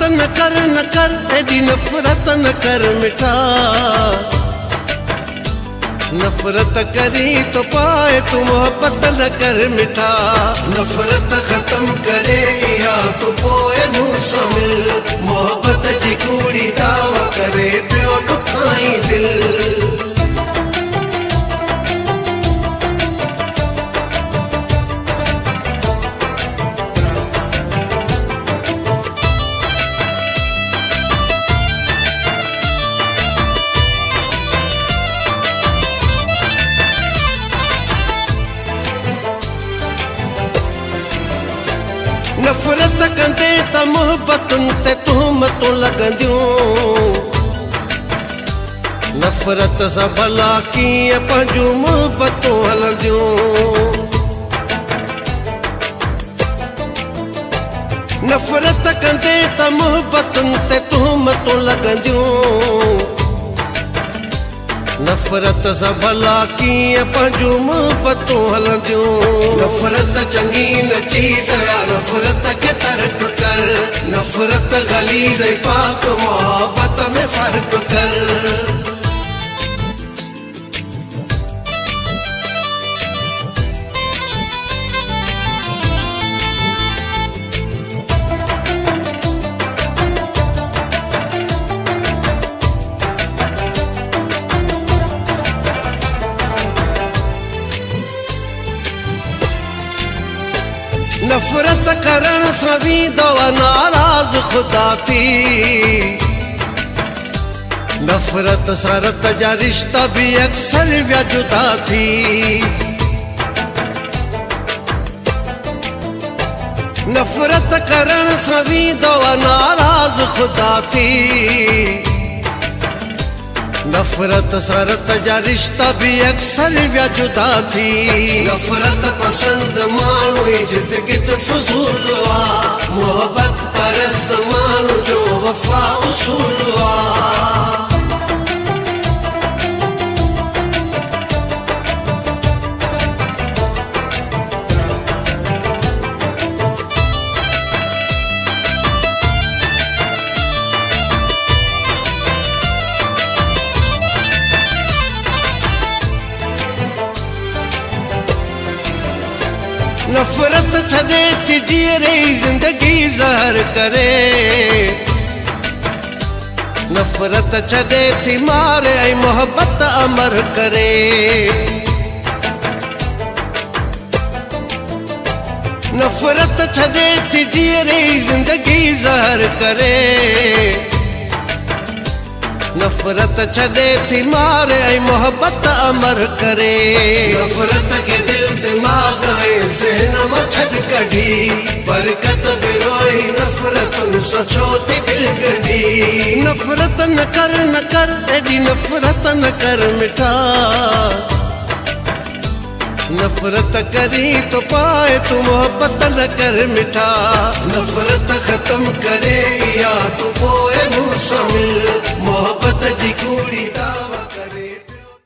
न कर एडी नफरत न कर मिठा। नफरत करी तो पाए तू मोहब्बत न कर मिठा। नफरत खत्म करे या तो पोए मुंह समिल। मोहब्बत जी कूड़ी दावा करे पियो दुखाई दिल। नफरत कंदे त मोहब्बतुन ते तुहमतूं लॻंदियूं। नफरत सां भला कीअं पंहिंजूं मोहब्बतूं हलंदियूं। नफरत कंदे त मोहब्बतुन ते तुहमतूं लॻंदियूं। नफरत सां भला कीअं पंहिंजूं मोहब्बतूं हलंदियूं। नफरत चङी न चीज़ आ, नफरत खे तर्क कर। नफरत गलीज़ ऐं पाक मोहब्बत में फ़र्क़ कर। नफरत करण सां वींदो नाराज़ खुदा थी। नफरत सां रत जा रिश्ता भी अक्सर विया जुदा थी। नफरत करण सां वींदो नाराज़ खुदा थी। नफरत सां रत जा रिश्ता भी अक्सर विया जुदा थी। नफरत पसंद माण्हू जिंदगी त फज़ूल आ। मोहब्बत परस्त माण्हू जो वफ़ा उसूल आ। नफरत छॾे थी जीअरे ज़िंदगी ज़हर करे। नफरत छॾे थी मारे ऐं मोहब्बत अमर करे। नफरत छॾे थी जीअरे ज़िंदगी ज़हर करे। नफरत छॾे थी मारे ऐं मोहब्बत अमर करे। नफरत खे दिल दिमाग़ ऐं ज़हन मां छॾ कढी। बरकत बि रोई नफरतुनि सां छो थी दिल कढी। नफरत न कर एडी नफरत न कर मिठा। नफरत करी तो पाए तू मोहब्बत न कर मिठा। नफरत खत्म करे या तो पोए मुंह समिल। मोहब्बत जी कूड़ी दावा